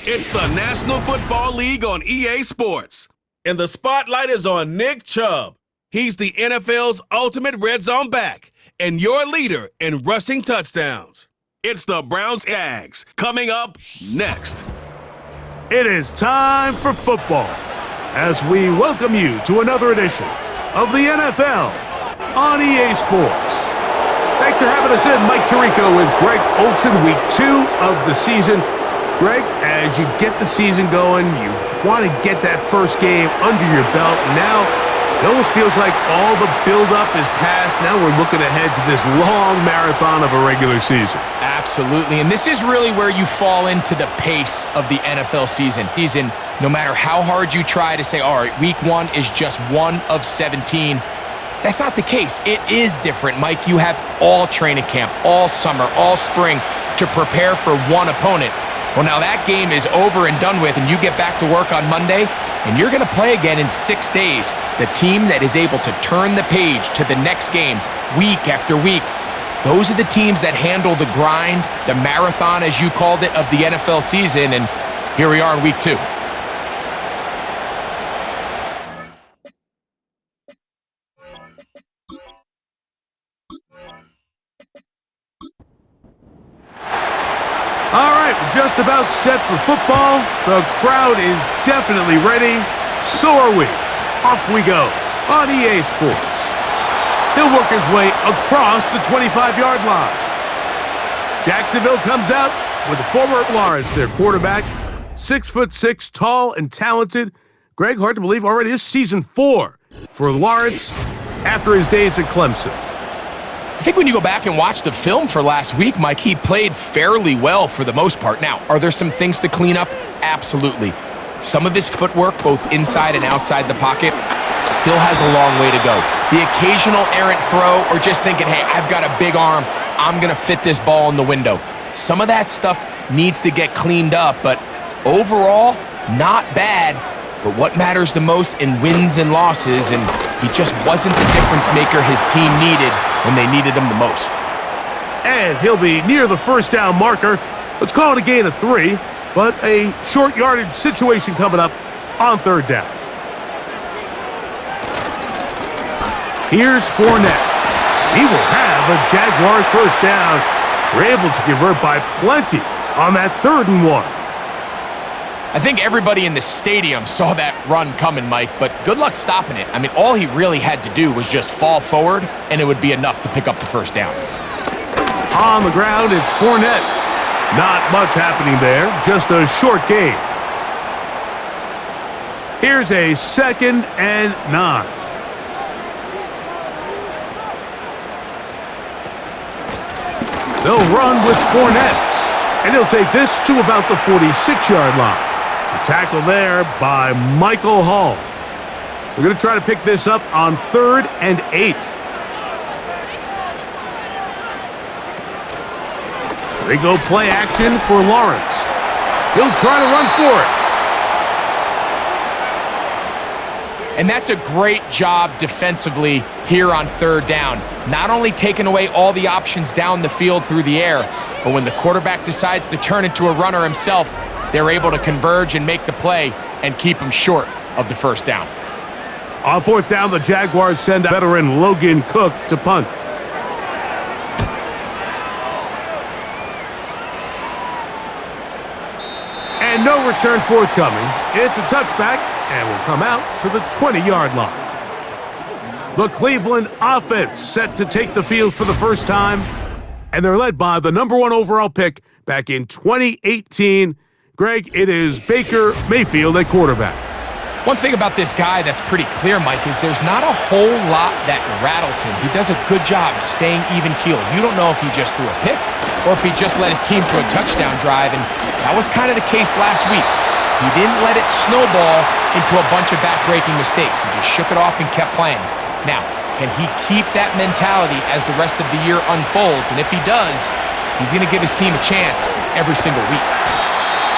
It's the National Football League on EA Sports. And the spotlight is on Nick Chubb. He's the NFL's ultimate red zone back and your leader in rushing touchdowns. It's the Browns JAGS coming up next. It is time for football as we welcome you to another edition of the NFL on EA Sports. Thanks for having us in. Mike Tirico with Greg Olson, week 2 of the season. Greg, as you get the season going, you want to get that first game under your belt. Now, it almost feels like all the build-up is past. Now we're looking ahead to this long marathon of a regular season. Absolutely, and this is really where you fall into the pace of the NFL season. No matter how hard you try to say, all right, week 1 is just 1 of 17, that's not the case. It is different, Mike. You have all training camp, all summer, all spring to prepare for one opponent. Well, now that game is over and done with, and you get back to work on Monday, and you're going to play again in 6 days. The team that is able to turn the page to the next game week after week, those are the teams that handle the grind, the marathon, as you called it, of the NFL season, and here we are in week 2. All right, we're just about set for football. The crowd is definitely ready. So are we. Off we go on EA Sports. He'll work his way across the 25-yard line. Jacksonville comes out with former Lawrence, their quarterback. 6'6", tall and talented. Greg, hard to believe, already is season 4 for Lawrence after his days at Clemson. I think when you go back and watch the film for last week, Mike, he played fairly well for the most part. Now, are there some things to clean up? Absolutely. Some of his footwork, both inside and outside the pocket, still has a long way to go. The occasional errant throw or just thinking, hey, I've got a big arm, I'm going to fit this ball in the window. Some of that stuff needs to get cleaned up, but overall, not bad. But what matters the most in wins and losses, and he just wasn't the difference maker his team needed when they needed him the most. And he'll be near the first down marker. Let's call it a gain of 3, but a short yardage situation coming up on 3rd down. Here's Fournette. He will have a Jaguars first down. They're able to convert by plenty on that 3rd and 1. I think everybody in the stadium saw that run coming, Mike, but good luck stopping it. I mean, all he really had to do was just fall forward, and it would be enough to pick up the first down. On the ground, it's Fournette. Not much happening there, just a short gain. Here's a 2nd and 9. They'll run with Fournette, and he'll take this to about the 46-yard line. The tackle there by Michael Hall. We're going to try to pick this up on 3rd and 8. They go play action for Lawrence. He'll try to run for it. And that's a great job defensively here on 3rd down. Not only taking away all the options down the field through the air, but when the quarterback decides to turn into a runner himself, they're able to converge and make the play and keep him short of the first down. On 4th down, the Jaguars send veteran Logan Cook to punt. And no return forthcoming. It's a touchback and will come out to the 20-yard line. The Cleveland offense set to take the field for the first time, and they're led by the number 1 overall pick back in 2018. Greg, it is Baker Mayfield at quarterback. One thing about this guy that's pretty clear, Mike, is there's not a whole lot that rattles him. He does a good job staying even-keeled. You don't know if he just threw a pick or if he just led his team to a touchdown drive, and that was kind of the case last week. He didn't let it snowball into a bunch of back-breaking mistakes. He just shook it off and kept playing. Now, can he keep that mentality as the rest of the year unfolds? And if he does, he's going to give his team a chance every single week.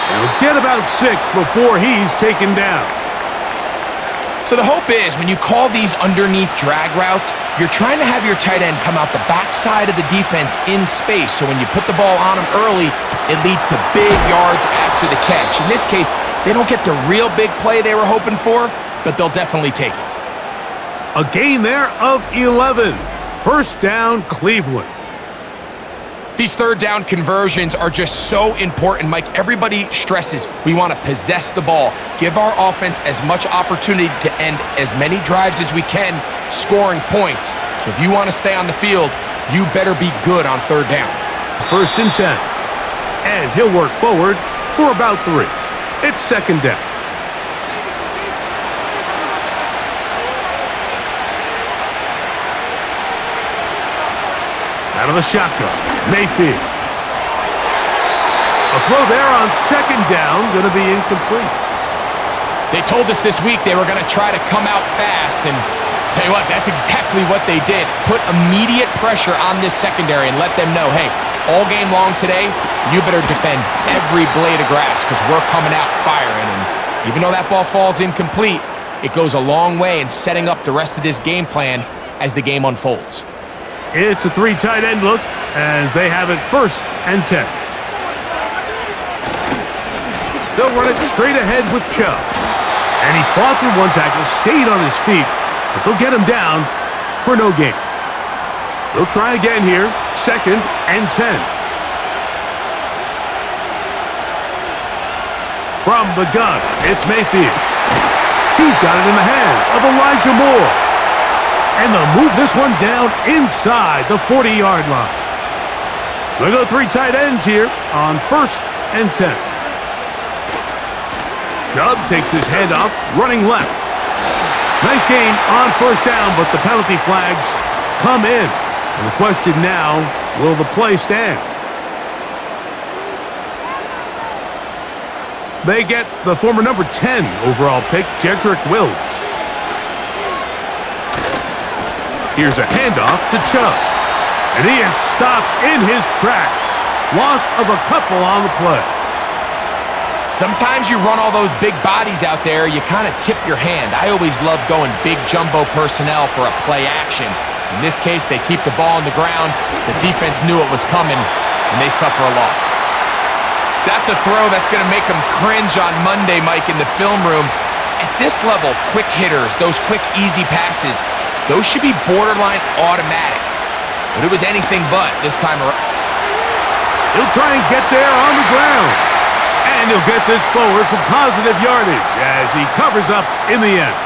He'll get about 6 before he's taken down. So the hope is when you call these underneath drag routes, you're trying to have your tight end come out the backside of the defense in space. So when you put the ball on him early, it leads to big yards after the catch. In this case, they don't get the real big play they were hoping for, but they'll definitely take it. A gain there of 11. First down, Cleveland. These third down conversions are just so important, Mike. Everybody stresses we want to possess the ball, give our offense as much opportunity to end as many drives as we can, scoring points. So if you want to stay on the field, you better be good on third down. First and 10. And he'll work forward for about 3. It's second down. Out of the shotgun, Mayfield. A throw there on second down, going to be incomplete. They told us this week they were going to try to come out fast, and tell you what, that's exactly what they did. Put immediate pressure on this secondary and let them know, hey, all game long today, you better defend every blade of grass because we're coming out firing. And even though that ball falls incomplete, it goes a long way in setting up the rest of this game plan as the game unfolds. It's a 3 tight end look as they have it first and 10. They'll run it straight ahead with Chubb. And he fought through one tackle, stayed on his feet, but they'll get him down for no gain. They'll try again here, second and 10. From the gun, it's Mayfield. He's got it in the hands of Elijah Moore. And they'll move this one down inside the 40-yard line. We'll go 3 tight ends here on first and 10. Chubb takes this handoff, running left. Nice gain on first down, but the penalty flags come in. And the question now, will the play stand? They get the former number 10 overall pick, Jedrick Wills. Here's a handoff to Chubb. And he is stopped in his tracks. Loss of a couple on the play. Sometimes you run all those big bodies out there, you kind of tip your hand. I always love going big jumbo personnel for a play action. In this case, they keep the ball on the ground. The defense knew it was coming, and they suffer a loss. That's a throw that's going to make them cringe on Monday, Mike, in the film room. At this level, quick hitters, those quick, easy passes, those should be borderline automatic. But it was anything but this time around. He'll try and get there on the ground. And he'll get this forward for positive yardage as he covers up in the end.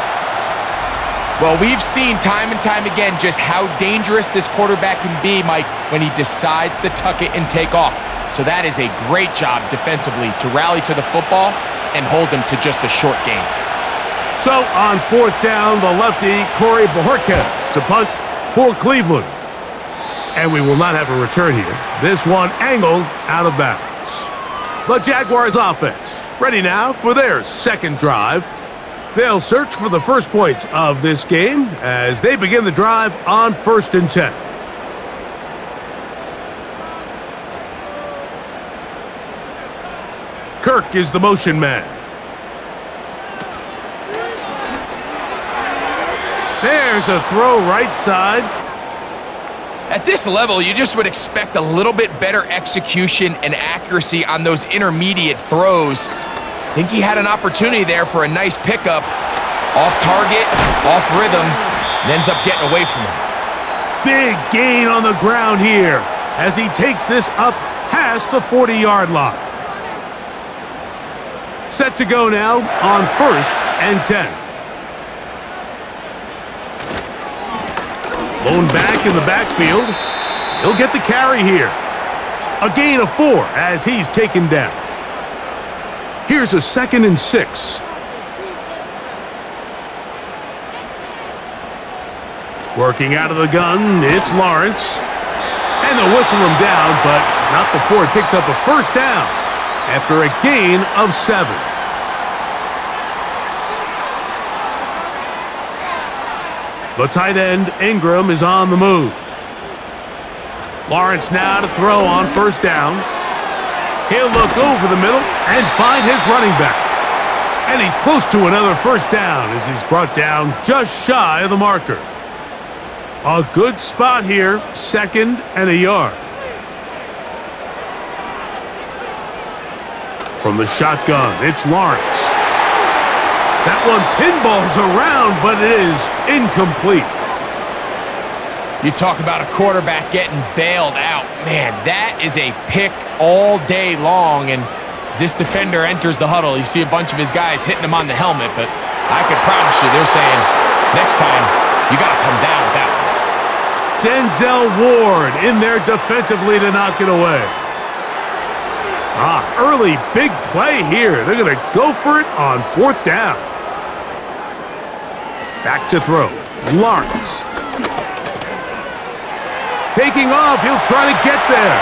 Well, we've seen time and time again just how dangerous this quarterback can be, Mike, when he decides to tuck it and take off. So that is a great job defensively to rally to the football and hold him to just a short gain. So on fourth down, the lefty, Corey Bojorquez to punt for Cleveland. And we will not have a return here. This one angled out of bounds. The Jaguars offense ready now for their second drive. They'll search for the first points of this game as they begin the drive on first and 10. Kirk is the motion man. There's a throw right side. At this level, you just would expect a little bit better execution and accuracy on those intermediate throws. I think he had an opportunity there for a nice pickup. Off target, off rhythm, and ends up getting away from him. Big gain on the ground here as he takes this up past the 40-yard line. Set to go now on first and 10. Blown back in the backfield. He'll get the carry here. A gain of 4 as he's taken down. Here's a 2nd and 6. Working out of the gun, it's Lawrence. And they'll whistle him down, but not before he picks up a first down after a gain of 7. The tight end, Ingram, is on the move. Lawrence now to throw on first down. He'll look over the middle and find his running back. And he's close to another first down as he's brought down just shy of the marker. A good spot here, 2nd and a yard. From the shotgun, it's Lawrence. That one pinballs around, but it is incomplete. You talk about a quarterback getting bailed out. Man, that is a pick all day long. And as this defender enters the huddle, you see a bunch of his guys hitting him on the helmet. But I can promise you, they're saying, next time, you got to come down with that one. Denzel Ward in there defensively to knock it away. Early big play here. They're going to go for it on 4th down. Back to throw. Lawrence. Taking off. He'll try to get there.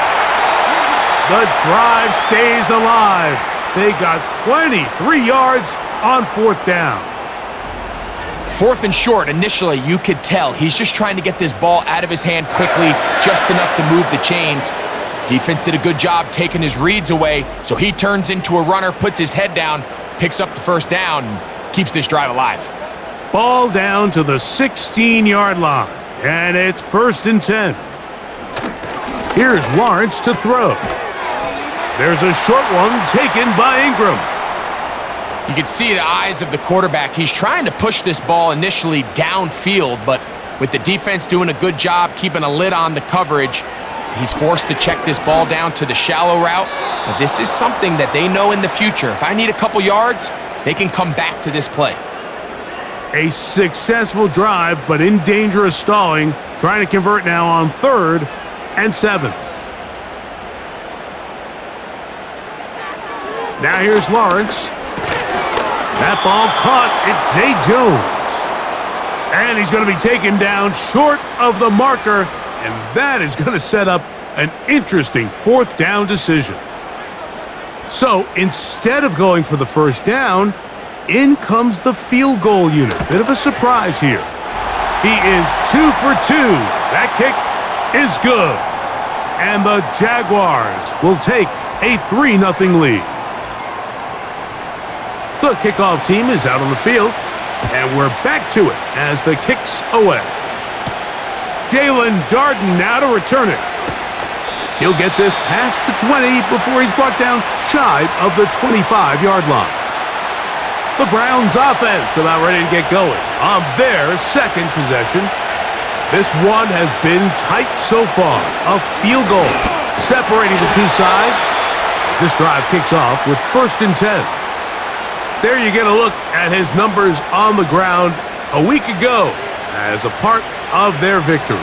The drive stays alive. They got 23 yards on 4th down. 4th and short, initially, you could tell he's just trying to get this ball out of his hand quickly, just enough to move the chains. Defense did a good job taking his reads away, so he turns into a runner, puts his head down, picks up the first down, and keeps this drive alive. Ball down to the 16-yard line, and it's 1st and 10. Here's Lawrence to throw. There's a short one taken by Ingram. You can see the eyes of the quarterback. He's trying to push this ball initially downfield, but with the defense doing a good job keeping a lid on the coverage, he's forced to check this ball down to the shallow route. But this is something that they know in the future. If I need a couple yards, they can come back to this play. A successful drive, but in danger of stalling. Trying to convert now on 3rd and 7. Now here's Lawrence. That ball caught. It's Zay Jones. And he's going to be taken down short of the marker. And that is going to set up an interesting 4th down decision. So instead of going for the first down, in comes the field goal unit. Bit of a surprise here. He is 2 for 2. That kick is good. And the Jaguars will take a 3-0 lead. The kickoff team is out on the field, and we're back to it as the kick's away. Jalen Darden now to return it. He'll get this past the 20 before he's brought down shy of the 25-yard line. The Browns offense about ready to get going on their 2nd possession. This one has been tight so far. A field goal separating the two sides as this drive kicks off with 1st and 10. There you get a look at his numbers on the ground a week ago as a part of their victory.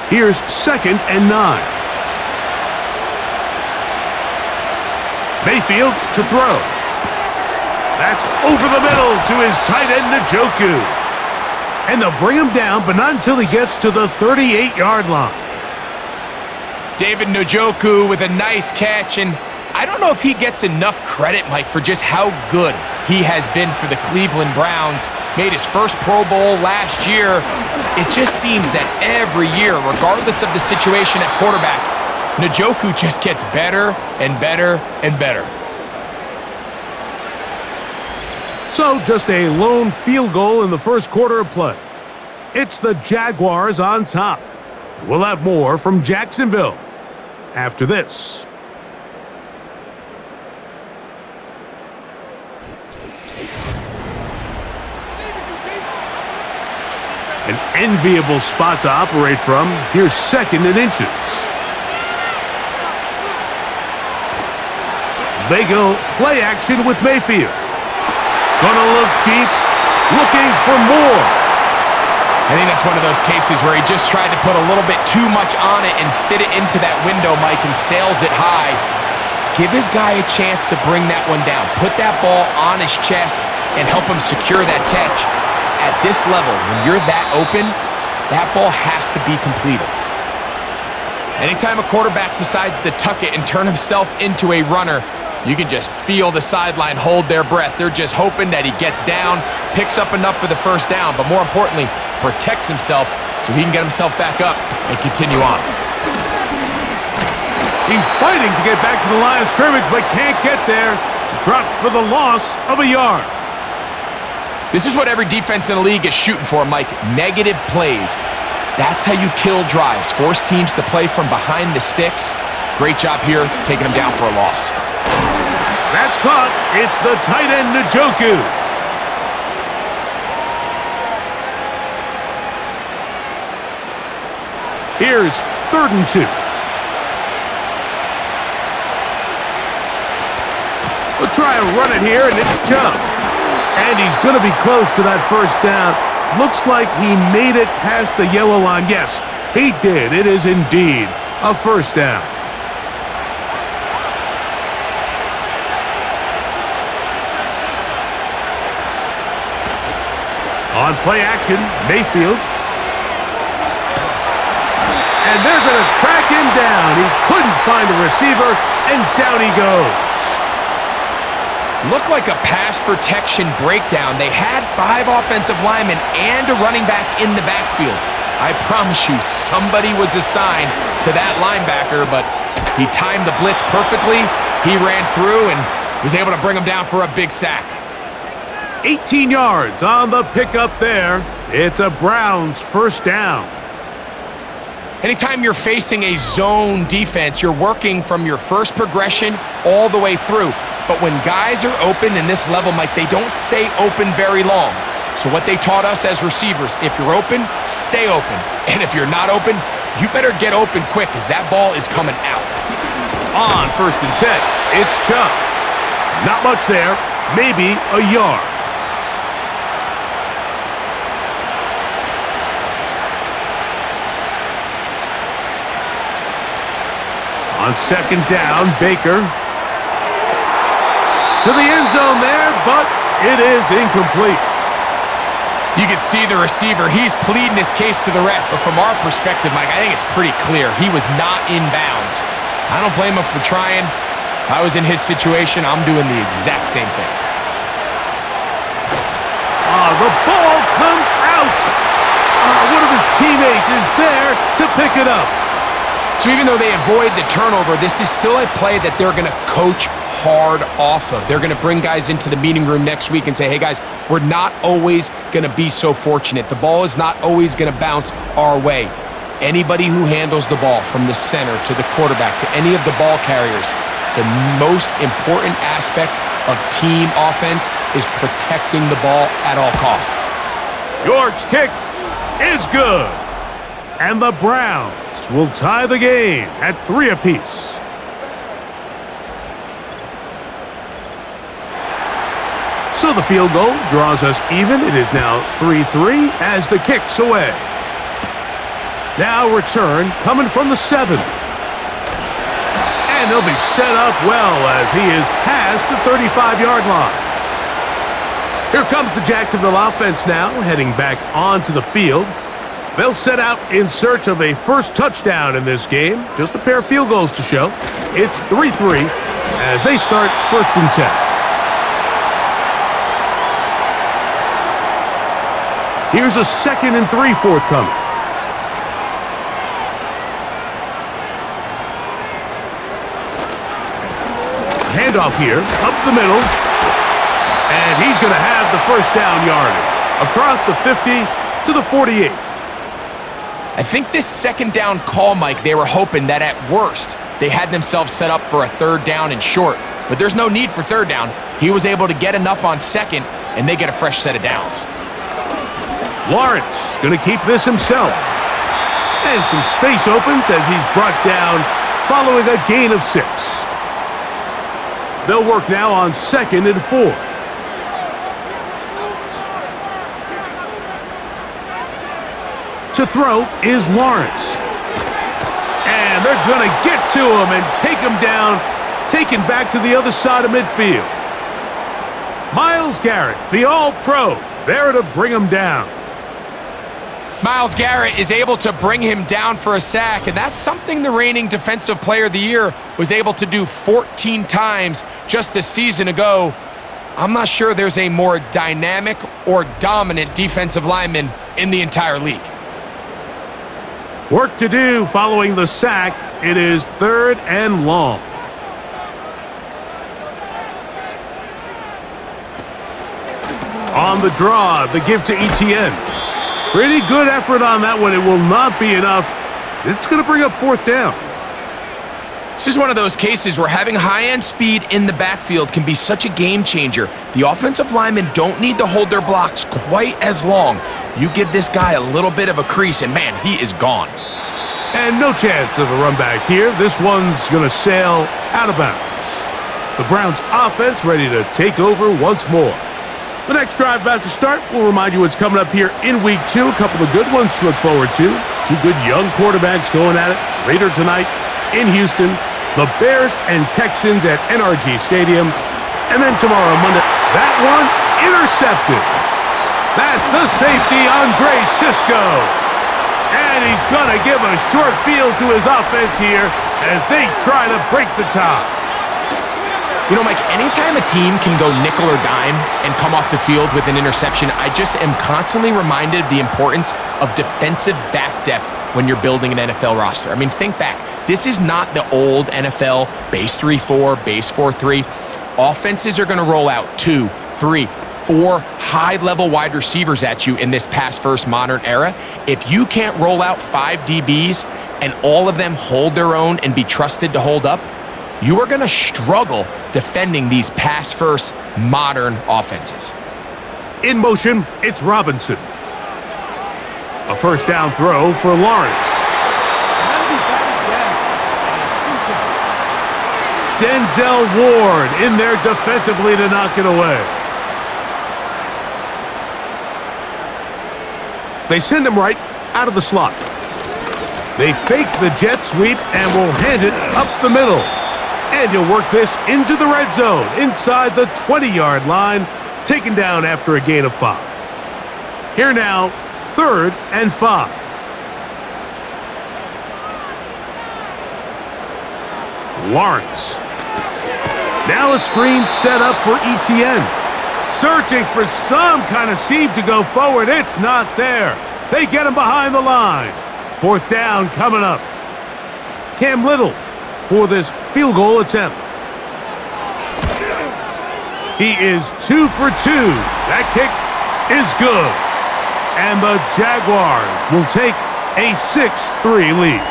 Here's 2nd and 9. Mayfield to throw. That's over the middle to his tight end, Njoku. And they'll bring him down, but not until he gets to the 38-yard line. David Njoku with a nice catch, and I don't know if he gets enough credit, Mike, for just how good he has been for the Cleveland Browns. Made his first Pro Bowl last year. It just seems that every year, regardless of the situation at quarterback, Njoku just gets better and better and better. So just a lone field goal in the first quarter of play. It's the Jaguars on top. We'll have more from Jacksonville after this. An enviable spot to operate from. Here's 2nd and inches. They go play action with Mayfield. Gonna look deep, looking for more. I think that's one of those cases where he just tried to put a little bit too much on it and fit it into that window, Mike, and sails it high. Give his guy a chance to bring that one down. Put that ball on his chest and help him secure that catch. At this level, when you're that open, that ball has to be completed. Anytime a quarterback decides to tuck it and turn himself into a runner, you can just feel the sideline hold their breath. They're just hoping that he gets down, picks up enough for the first down, but more importantly, protects himself so he can get himself back up and continue on. He's fighting to get back to the line of scrimmage, but can't get there. Dropped for the loss of a yard. This is what every defense in the league is shooting for, Mike. Negative plays. That's how you kill drives. Force teams to play from behind the sticks. Great job here, taking them down for a loss. That's caught. It's the tight end, Njoku. Here's 3rd and 2. We'll try and run it here, and it's Chubb. And he's going to be close to that first down. Looks like he made it past the yellow line. Yes, he did. It is indeed a first down. On play action, Mayfield. And they're going to track him down. He couldn't find the receiver, and down he goes. Looked like a pass protection breakdown. They had 5 offensive linemen and a running back in the backfield. I promise you, somebody was assigned to that linebacker, but he timed the blitz perfectly. He ran through and was able to bring him down for a big sack. 18 yards on the pickup there. It's a Browns first down. Anytime you're facing a zone defense, you're working from your first progression all the way through. But when guys are open in this level, Mike, they don't stay open very long. So what they taught us as receivers, if you're open, stay open. And if you're not open, you better get open quick because that ball is coming out. On 1st and 10, it's Chubb. Not much there, maybe a yard. On 2nd down, Baker. To the end zone there, but it is incomplete. You can see the receiver. He's pleading his case to the refs. So from our perspective, Mike, I think it's pretty clear. He was not in bounds. I don't blame him for trying. If I was in his situation, I'm doing the exact same thing. The ball comes out. One of his teammates is there to pick it up. So even though they avoid the turnover, this is still a play that they're going to coach hard off of. They're going to bring guys into the meeting room next week and say, hey guys, we're not always going to be so fortunate. The ball is not always going to bounce our way. Anybody who handles the ball from the center to the quarterback to any of the ball carriers, the most important aspect of team offense is protecting the ball at all costs. York's kick is good. And the Browns will tie the game at 3 apiece. So the field goal draws us even. It is now 3-3 as the kick's away. Now return coming from the 7. And he'll be set up well as he is past the 35-yard line. Here comes the Jacksonville offense now, heading back onto the field. They'll set out in search of a first touchdown in this game. Just a pair of field goals to show. It's 3-3 as they start 1st and 10. Here's a 2nd and 3 forthcoming. Handoff here, up the middle. And he's going to have the first down yardage. Across the 50 to the 48. I think this 2nd down call, Mike, they were hoping that at worst, they had themselves set up for a 3rd down and short. But there's no need for 3rd down. He was able to get enough on 2nd, and they get a fresh set of downs. Lawrence going to keep this himself. And some space opens as he's brought down following a gain of 6. They'll work now on 2nd and 4. To throw is Lawrence. And they're going to get to him and take him down, taken back to the other side of midfield. Myles Garrett, the All-Pro, there to bring him down. Myles Garrett is able to bring him down for a sack, and that's something the reigning Defensive Player of the Year was able to do 14 times just a season ago. I'm not sure there's a more dynamic or dominant defensive lineman in the entire league. Work to do following the sack. It is 3rd and long. On the draw, the give to Etienne. Pretty good effort on that one. It will not be enough. It's going to bring up 4th down. This is one of those cases where having high-end speed in the backfield can be such a game changer. The offensive linemen don't need to hold their blocks quite as long. You give this guy a little bit of a crease, and man, he is gone. And no chance of a run back here. This one's going to sail out of bounds. The Browns offense ready to take over once more. The next drive about to start. We'll remind you what's coming up here in Week 2. A couple of good ones to look forward to. 2 good young quarterbacks going at it later tonight in Houston. The Bears and Texans at NRG Stadium. And then tomorrow, Monday, that one intercepted. That's the safety, Andre Sisco. And he's going to give a short field to his offense here as they try to break the tie. You know, Mike, anytime a team can go nickel or dime and come off the field with an interception, I just am constantly reminded of the importance of defensive back depth when you're building an NFL roster. I mean, think back. This is not the old NFL base 3-4, base 4-3. Offenses are going to roll out 2, 3, 4 high-level wide receivers at you in this pass-first modern era. If you can't roll out 5 DBs and all of them hold their own and be trusted to hold up, you are going to struggle defending these pass-first modern offenses. In motion, it's Robinson. A 1st down throw for Lawrence. Denzel Ward in there defensively to knock it away. They send him right out of the slot. They fake the jet sweep and will hand it up the middle. And you'll work this into the red zone, inside the 20-yard line, taken down after a gain of 5. Here now, 3rd and 5. Lawrence. Now a screen set up for Etienne. Searching for some kind of seam to go forward. It's not there. They get him behind the line. 4th down coming up. Cam Little for this field goal attempt. He is 2 for 2. That kick is good. And the Jaguars will take a 6-3 lead.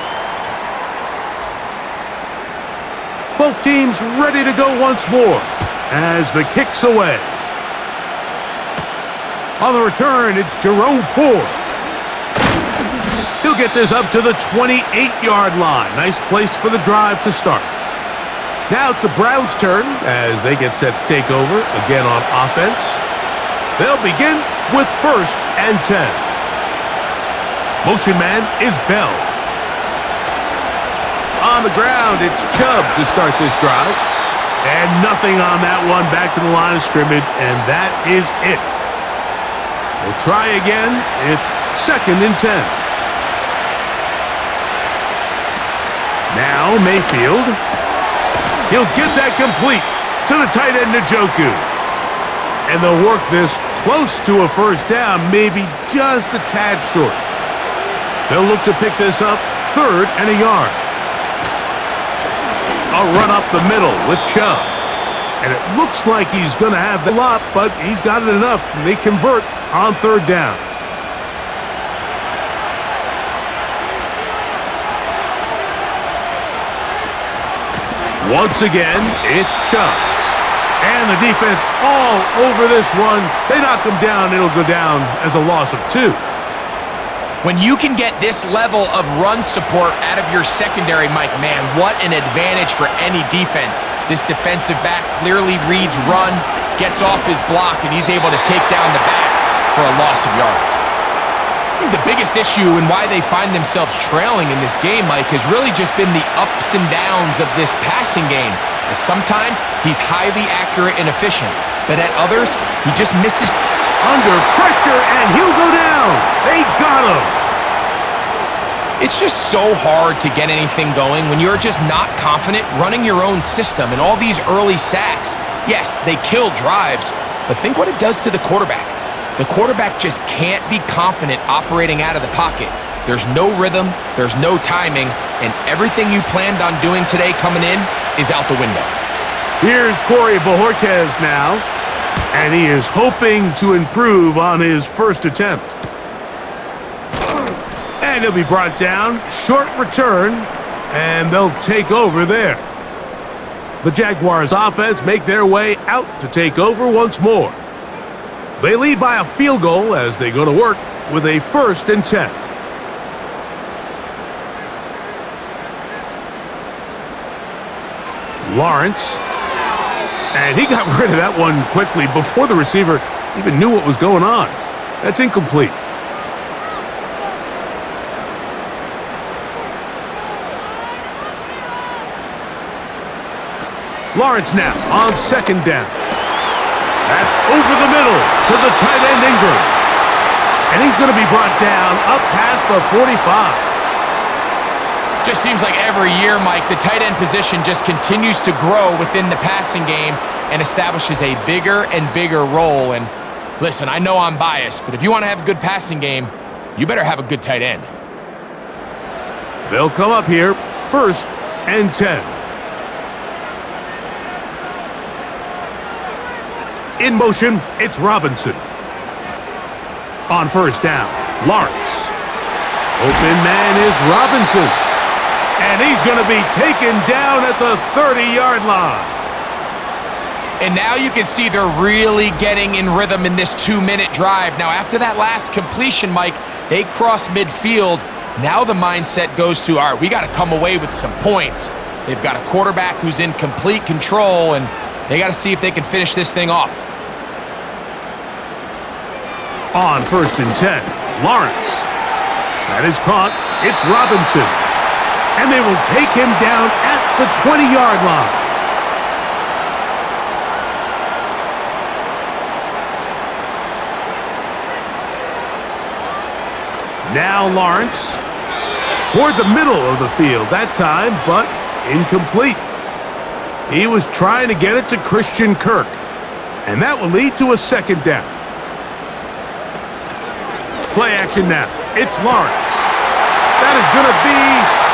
Both teams ready to go once more as the kick's away. On the return, it's Jerome Ford. He'll get this up to the 28-yard line. Nice place for the drive to start. Now it's the Browns' turn as they get set to take over again on offense. They'll begin with 1st and 10. Motion man is Bell. On the ground, it's Chubb to start this drive. And nothing on that one. Back to the line of scrimmage, and that is it. We'll try again. It's 2nd and 10. Now Mayfield. He'll get that complete to the tight end, Njoku. And they'll work this close to a 1st down, maybe just a tad short. They'll look to pick this up 3rd and a yard. A run up the middle with Chubb. And it looks like he's going to have the lot, but he's got it enough. They convert on 3rd down. Once again, it's Chubb. And the defense all over this one. They knock him down. It'll go down as a loss of 2. When you can get this level of run support out of your secondary, Mike, man, what an advantage for any defense. This defensive back clearly reads run, gets off his block, and he's able to take down the back for a loss of yards. I think the biggest issue and why they find themselves trailing in this game, Mike, has really just been the ups and downs of this passing game. At sometimes, he's highly accurate and efficient, but at others, he just misses. Under pressure, and he'll go down. They got him. It's just so hard to get anything going when you're just not confident running your own system, and all these early sacks. Yes, they kill drives, but think what it does to the quarterback. The quarterback just can't be confident operating out of the pocket. There's no rhythm, there's no timing, and everything you planned on doing today coming in is out the window. Here's Corey Bojorquez now, and he is hoping to improve on his first attempt. And he'll be brought down, short return, and they'll take over there. The Jaguars offense make their way out to take over once more. They lead by a field goal as they go to work with a 1st and 10. Lawrence. And he got rid of that one quickly before the receiver even knew what was going on. That's incomplete. Lawrence now on 2nd down. That's over the middle to the tight end Ingram. And he's going to be brought down up past the 45. Just seems like every year, Mike, the tight end position just continues to grow within the passing game and establishes a bigger and bigger role. And listen, I know I'm biased, but if you want to have a good passing game, you better have a good tight end. They'll come up here, 1st and 10. In motion, it's Robinson. On 1st down, Lawrence. Open man is Robinson. And he's going to be taken down at the 30-yard line. And now you can see they're really getting in rhythm in this 2-minute drive. Now, after that last completion, Mike, they cross midfield. Now the mindset goes to, all right, we got to come away with some points. They've got a quarterback who's in complete control, and they got to see if they can finish this thing off. On 1st and 10, Lawrence. That is caught. It's Robinson. And they will take him down at the 20-yard line. Now Lawrence. Toward the middle of the field that time, but incomplete. He was trying to get it to Christian Kirk. And that will lead to a 2nd down. Play action now. It's Lawrence. That is going to be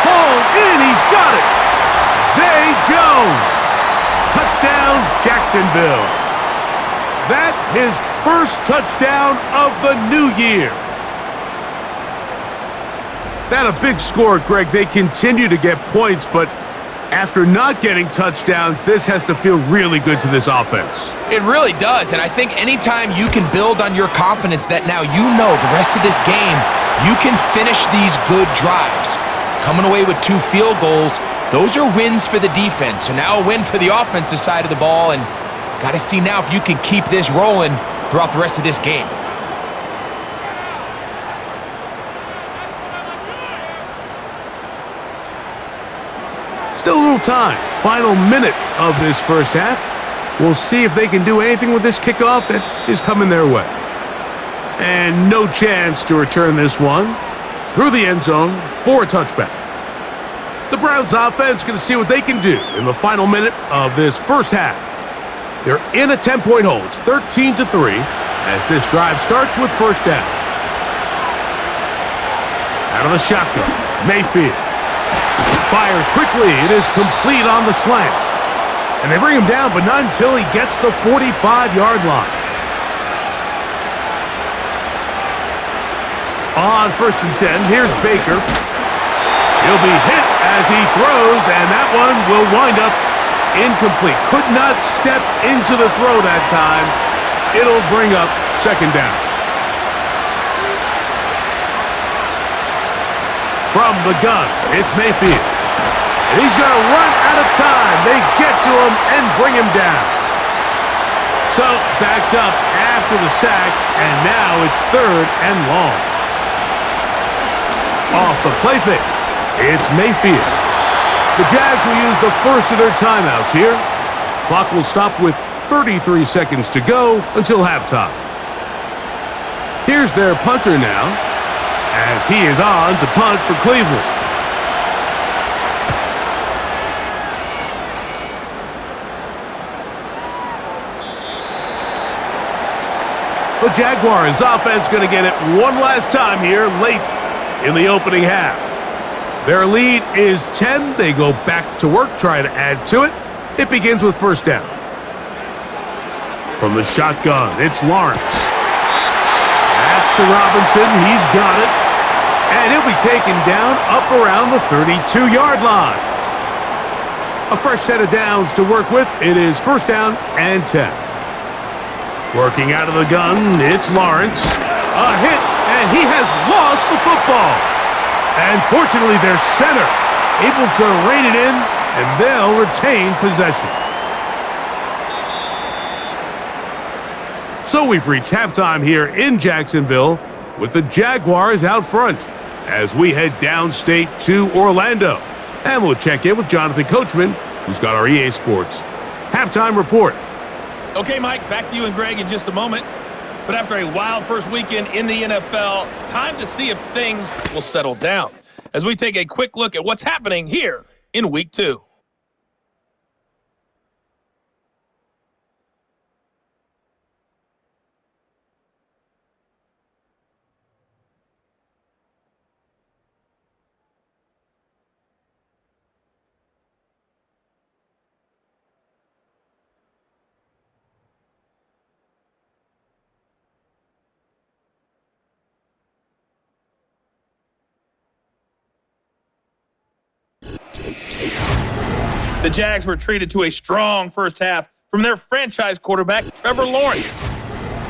hauled in. He's got it. Zay Jones. Touchdown, Jacksonville. That his first touchdown of the new year. That a big score, Greg. They continue to get points, but after not getting touchdowns, this has to feel really good to this offense. It really does, and I think anytime you can build on your confidence that now you know the rest of this game, you can finish these good drives. Coming away with 2 field goals, those are wins for the defense. So now a win for the offensive side of the ball, and got to see now if you can keep this rolling throughout the rest of this game. Still a little time. Final minute of this first half. We'll see if they can do anything with this kickoff that is coming their way. And no chance to return this one through the end zone for a touchback. The Browns offense going to see what they can do in the final minute of this first half. They're in a 10-point hold. It's 13-3 as this drive starts with 1st down. Out of the shotgun, Mayfield. Fires quickly. It is complete on the slant. And they bring him down, but not until he gets the 45-yard line. On 1st and 10, here's Baker. He'll be hit as he throws, and that one will wind up incomplete. Could not step into the throw that time. It'll bring up 2nd down. From the gun, it's Mayfield. And he's going to run out of time. They get to him and bring him down. So, backed up after the sack, and now it's 3rd and long. Off the play fake, it's Mayfield. The Jags will use the first of their timeouts here. Clock will stop with 33 seconds to go until halftime. Here's their punter now, as he is on to punt for Cleveland. The Jaguars offense going to get it one last time here late in the opening half. Their lead is 10. They go back to work, trying to add to it. It begins with first down. From the shotgun, it's Lawrence. That's to Robinson. He's got it. And he'll be taken down up around the 32-yard line. A fresh set of downs to work with. It is first down and 10. Working out of the gun, it's Lawrence. A hit, and he has lost the football. And fortunately, their center able to rein it in, and they'll retain possession. So we've reached halftime here in Jacksonville with the Jaguars out front as we head downstate to Orlando. And we'll check in with Jonathan Coachman, who's got our EA Sports halftime report. Okay, Mike, back to you and Greg in just a moment. But after a wild first weekend in the NFL, time to see if things will settle down as we take a quick look at what's happening here in Week 2. The Jags were treated to a strong first half from their franchise quarterback, Trevor Lawrence.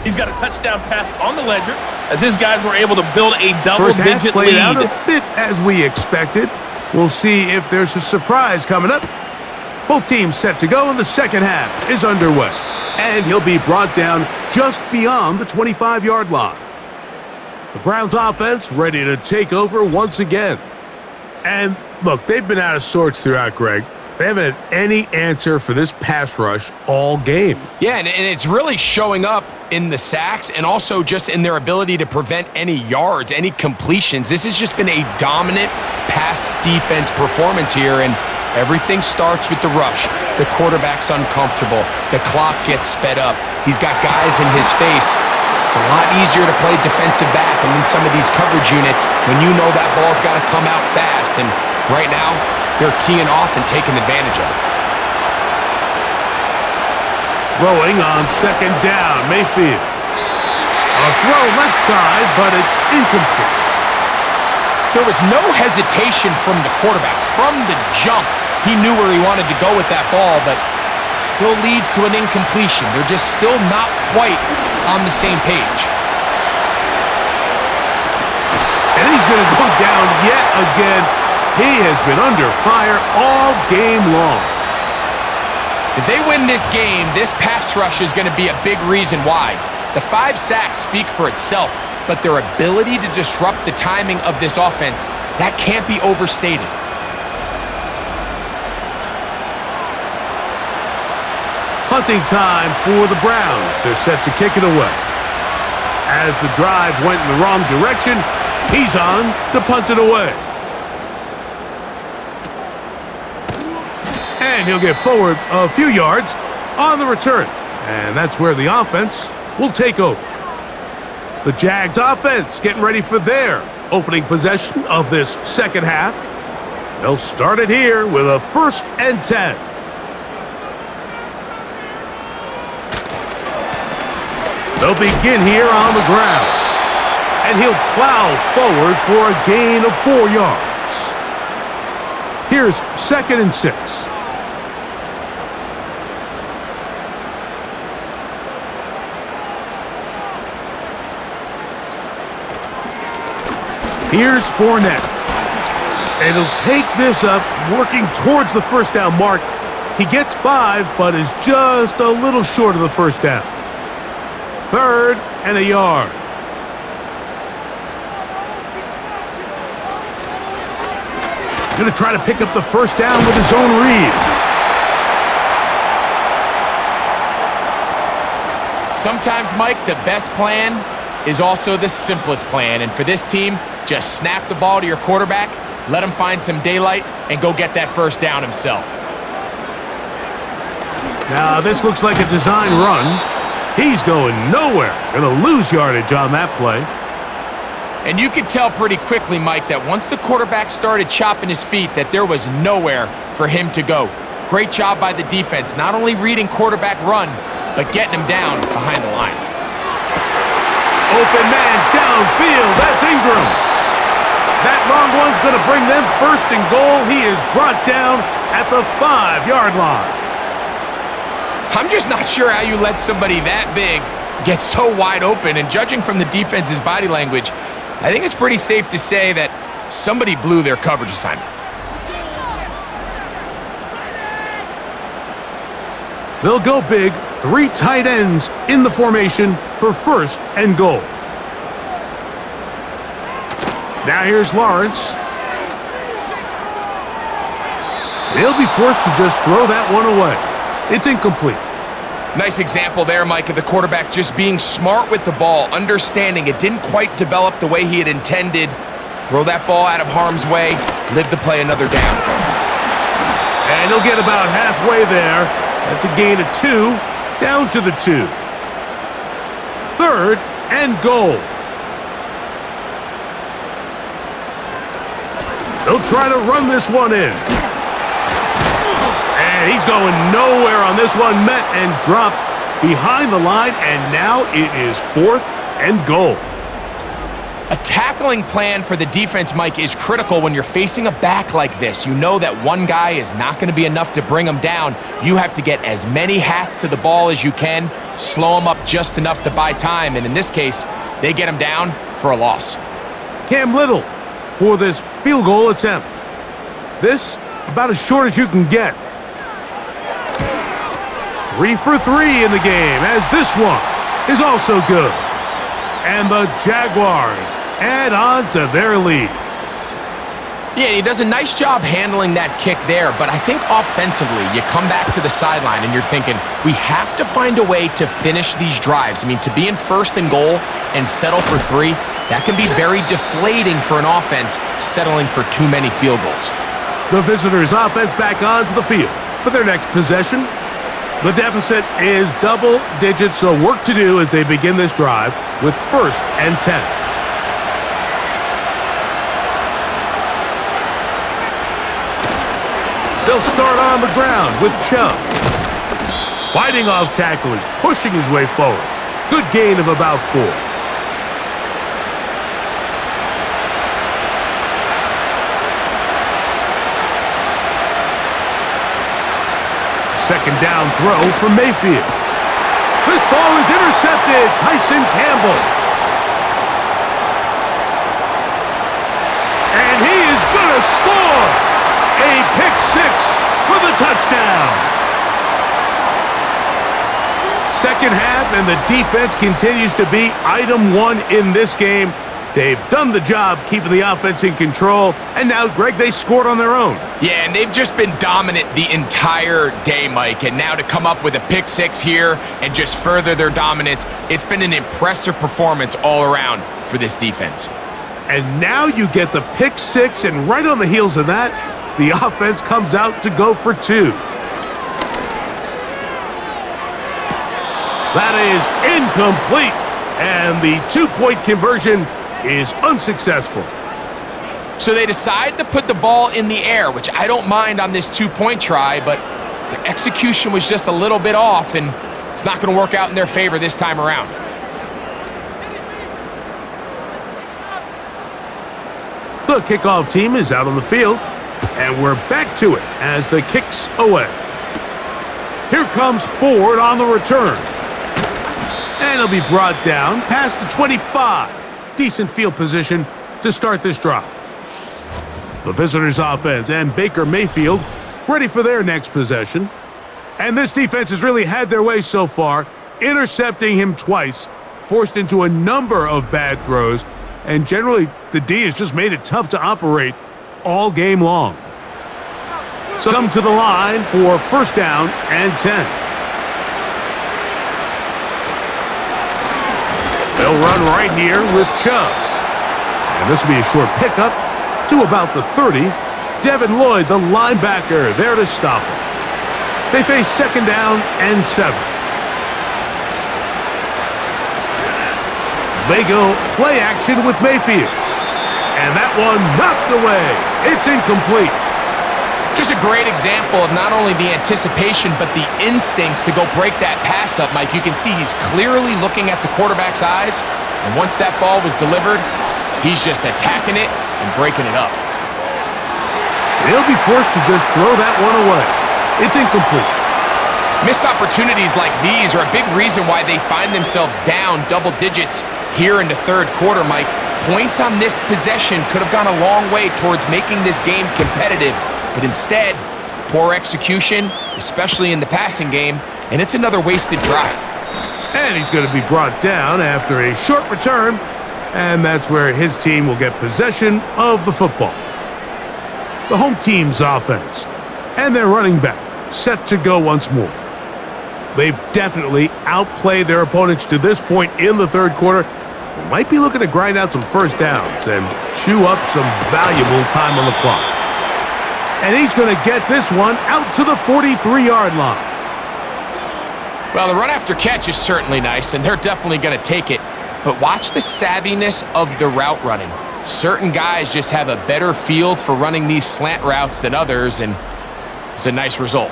He's got a touchdown pass on the ledger as his guys were able to build a double-digit played lead. Out a bit as we expected. We'll see if there's a surprise coming up. Both teams set to go, and the second half is underway. And he'll be brought down just beyond the 25-yard line. The Browns offense ready to take over once again. And look, they've been out of sorts throughout, Greg. They haven't had any answer for this pass rush all game. Yeah, and it's really showing up in the sacks and also just in their ability to prevent any yards, any completions. This has just been a dominant pass defense performance here, and everything starts with the rush. The quarterback's uncomfortable. The clock gets sped up. He's got guys in his face. It's a lot easier to play defensive back and in some of these coverage units when you know that ball's got to come out fast. And right now, they're teeing off and taking advantage of it. Throwing on second down, Mayfield. A throw left side, but it's incomplete. There was no hesitation from the quarterback. From the jump, he knew where he wanted to go with that ball, but it still leads to an incompletion. They're just still not quite on the same page. And he's going to go down yet again. He has been under fire all game long. If they win this game, this pass rush is going to be a big reason why. The 5 sacks speak for itself, but their ability to disrupt the timing of this offense, that can't be overstated. Punting time for the Browns. They're set to kick it away. As the drive went in the wrong direction, he's on to punt it away. And he'll get forward a few yards on the return. And that's where the offense will take over. The Jags offense getting ready for their opening possession of this second half. They'll start it here with a 1st and 10. They'll begin here on the ground. And he'll plow forward for a gain of 4 yards. Here's 2nd and 6. Here's Fournette. And he'll take this up, working towards the first down mark. He gets 5, but is just a little short of the first down. 3rd and a yard. Going to try to pick up the first down with his own read. Sometimes, Mike, the best plan is also the simplest plan. And for this team, just snap the ball to your quarterback, let him find some daylight, and go get that first down himself. Now, this looks like a design run. He's going nowhere. Going to lose yardage on that play. And you could tell pretty quickly, Mike, that once the quarterback started chopping his feet, that there was nowhere for him to go. Great job by the defense, not only reading quarterback run, but getting him down behind the line. Open man downfield. That's Ingram. That long one's going to bring them first and goal. He is brought down at the 5-yard line. I'm just not sure how you let somebody that big get so wide open. And judging from the defense's body language, I think it's pretty safe to say that somebody blew their coverage assignment. They'll go big, 3 tight ends in the formation for first and goal. Now here's Lawrence. They'll be forced to just throw that one away. It's incomplete. Nice example there, Mike, of the quarterback just being smart with the ball, understanding it didn't quite develop the way he had intended. Throw that ball out of harm's way, live to play another down. And he'll get about halfway there. That's a gain of 2, down to the 2. Third and goal. They'll try to run this one in. And he's going nowhere on this one. Met and dropped behind the line, and now it is 4th and goal. A tackling plan for the defense, Mike, is critical when you're facing a back like this. You know that one guy is not going to be enough to bring him down. You have to get as many hats to the ball as you can, slow him up just enough to buy time, and in this case, they get him down for a loss. Cam Little for this field goal attempt. This about as short as you can get. 3 for 3 in the game, as this one is also good. And the Jaguars add on to their lead. Yeah, he does a nice job handling that kick there, but I think offensively, you come back to the sideline and you're thinking, we have to find a way to finish these drives. I mean, to be in first and goal and settle for 3, that can be very deflating for an offense settling for too many field goals. The visitors' offense back onto the field for their next possession. The deficit is double digits, so work to do as they begin this drive with 1st and 10. They'll start on the ground with Chubb. Fighting off tacklers, pushing his way forward. Good gain of about 4. Second down throw from Mayfield. This ball is intercepted. Tyson Campbell. And he is going to score. A pick 6 for the touchdown. Second half, and the defense continues to be item 1 in this game. They've done the job keeping the offense in control, and now, Greg, they scored on their own. Yeah, and they've just been dominant the entire day, Mike, and now to come up with a pick 6 here and just further their dominance, it's been an impressive performance all around for this defense. And now you get the pick 6, and right on the heels of that, the offense comes out to go for 2. That is incomplete, and the 2-point conversion is unsuccessful. So they decide to put the ball in the air, which I don't mind on this 2-point try, but the execution was just a little bit off, and it's not going to work out in their favor this time around. The kickoff team is out on the field, and we're back to it as the kick's away. Here comes Ford on the return. And he'll be brought down past the 25. Decent field position to start this drive. The visitors' offense and Baker Mayfield ready for their next possession. And this defense has really had their way so far, intercepting him twice, forced into a number of bad throws, and generally the D has just made it tough to operate all game long. So come to the line for 1st down and 10. They'll run right here with Chubb. And this will be a short pickup to about the 30. Devin Lloyd, the linebacker, there to stop him. They face 2nd down and 7. They go play action with Mayfield. And that one knocked away. It's incomplete. Just a great example of not only the anticipation, but the instincts to go break that pass up, Mike. You can see he's clearly looking at the quarterback's eyes, and once that ball was delivered, he's just attacking it and breaking it up. He'll be forced to just throw that one away. It's incomplete. Missed opportunities like these are a big reason why they find themselves down double digits here in the third quarter, Mike. Points on this possession could have gone a long way towards making this game competitive, but instead, poor execution, especially in the passing game, and it's another wasted drive. And he's going to be brought down after a short return, and that's where his team will get possession of the football. The home team's offense and their running back set to go once more. They've definitely outplayed their opponents to this point in the third quarter. They might be looking to grind out some first downs and chew up some valuable time on the clock. And he's going to get this one out to the 43-yard line. Well, the run after catch is certainly nice, and they're definitely going to take it. But watch the savviness of the route running. Certain guys just have a better feel for running these slant routes than others, and it's a nice result.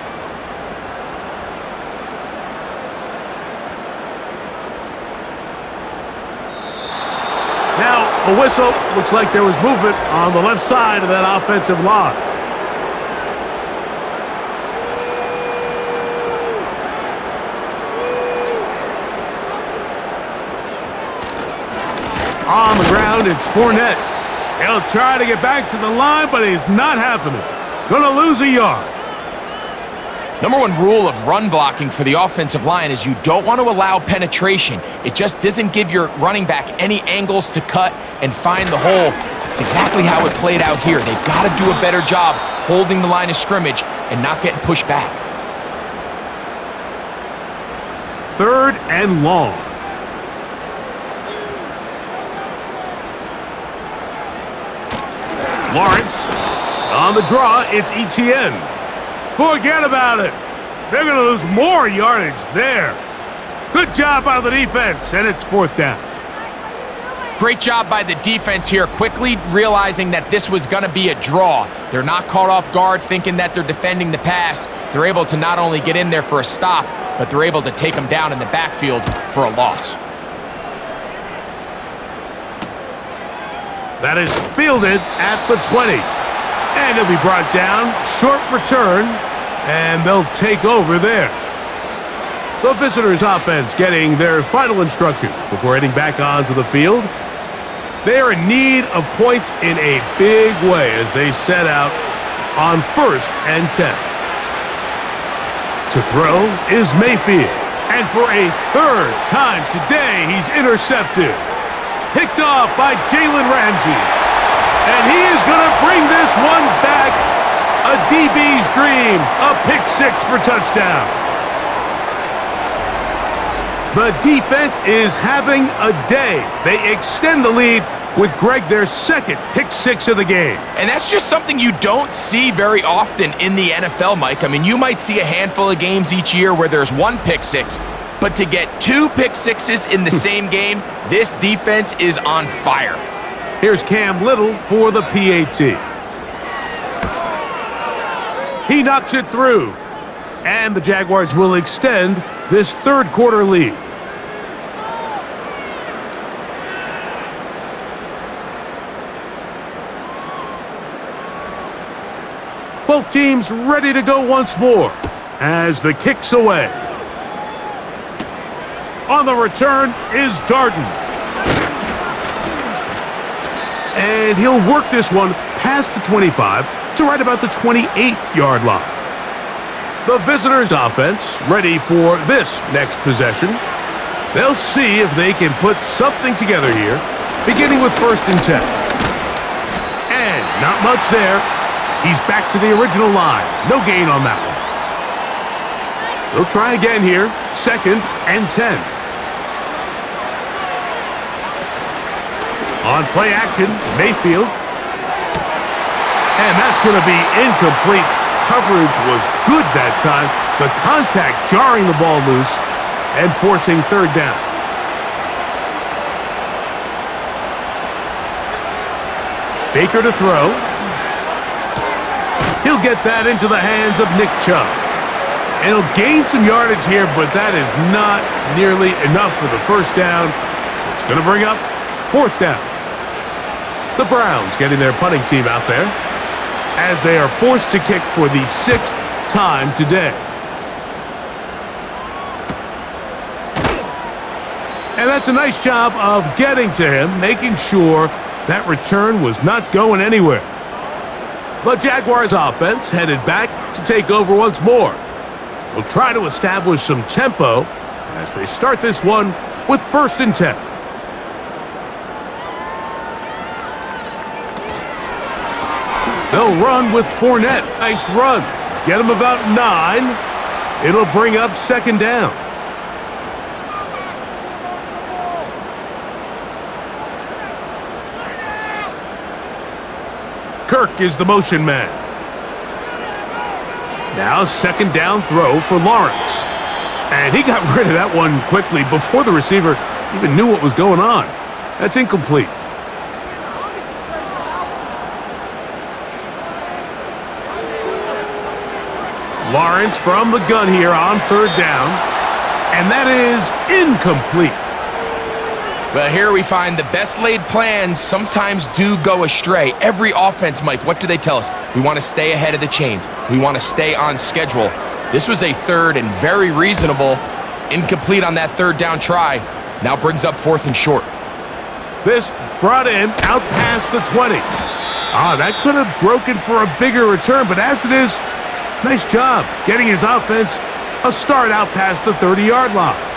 Now, a whistle. Looks like there was movement on the left side of that offensive line. On the ground, it's Fournette. He'll try to get back to the line, but he's not happening. Gonna lose a yard. Number one rule of run blocking for the offensive line is you don't want to allow penetration. It just doesn't give your running back any angles to cut and find the hole. It's exactly how it played out here. They've got to do a better job holding the line of scrimmage and not getting pushed back. Third and long. Lawrence. On the draw, it's Etienne. Forget about it. They're going to lose more yardage there. Good job by the defense, and it's fourth down. Great job by the defense here, quickly realizing that this was going to be a draw. They're not caught off guard thinking that they're defending the pass. They're able to not only get in there for a stop, but they're able to take them down in the backfield for a loss. That is fielded at the 20. And he'll be brought down. Short return. And they'll take over there. The visitors' offense getting their final instructions before heading back onto the field. They are in need of points in a big way as they set out on 1st and 10. To throw is Mayfield. And for a third time today, he's intercepted. Picked off by Jalen Ramsey. And he is going to bring this one back. A DB's dream. A pick six for touchdown. The defense is having a day. They extend the lead with Greg their second pick six of the game. And that's just something you don't see very often in the NFL, Mike. I mean, you might see a handful of games each year where there's one pick six, but to get two pick sixes in the same game, this defense is on fire. Here's Cam Little for the PAT. He knocks it through. And the Jaguars will extend this third quarter lead. Both teams ready to go once more as the kick's away. On the return is Darden. And he'll work this one past the 25 to right about the 28-yard line. The visitors' offense ready for this next possession. They'll see if they can put something together here, beginning with 1st and 10. And not much there. He's back to the original line. No gain on that one. They'll try again here. 2nd and 10. On play action, Mayfield. And that's going to be incomplete. Coverage was good that time. The contact jarring the ball loose and forcing 3rd down. Baker to throw. He'll get that into the hands of Nick Chubb. And he'll gain some yardage here, but that is not nearly enough for the first down. So it's going to bring up fourth down. The Browns getting their punting team out there as they are forced to kick for the sixth time today. And that's a nice job of getting to him, making sure that return was not going anywhere. The Jaguars offense headed back to take over once more. They'll try to establish some tempo as they start this one with 1st and 10. They'll run with Fournette. Nice run. Get him about 9. It'll bring up 2nd down. Kirk is the motion man. Now 2nd down throw for Lawrence. And he got rid of that one quickly before the receiver even knew what was going on. That's incomplete. Lawrence from the gun here on 3rd down. And that is incomplete. Well, here we find the best laid plans sometimes do go astray. Every offense, Mike, what do they tell us? We want to stay ahead of the chains. We want to stay on schedule. This was a 3rd and very reasonable. Incomplete on that 3rd down try. Now brings up 4th and short. This brought in out past the 20. That could have broken for a bigger return, but as it is, nice job getting his offense a start out past the 30-yard line.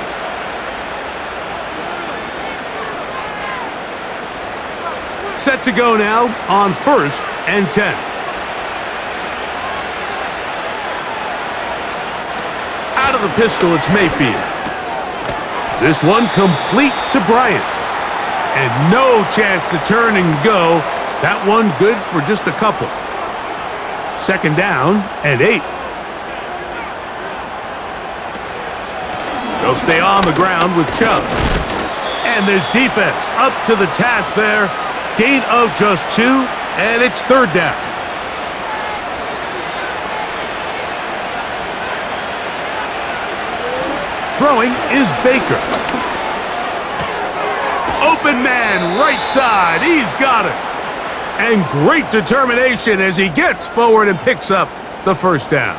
Set to go now on 1st and 10. Out of the pistol, it's Mayfield. This one complete to Bryant. And no chance to turn and go. That one good for just a couple. 2nd down and 8. They'll stay on the ground with Chubb. And this defense up to the task there. Gain of just 2, and it's 3rd down. Throwing is Baker. Open man, right side. He's got it. And great determination as he gets forward and picks up the 1st down.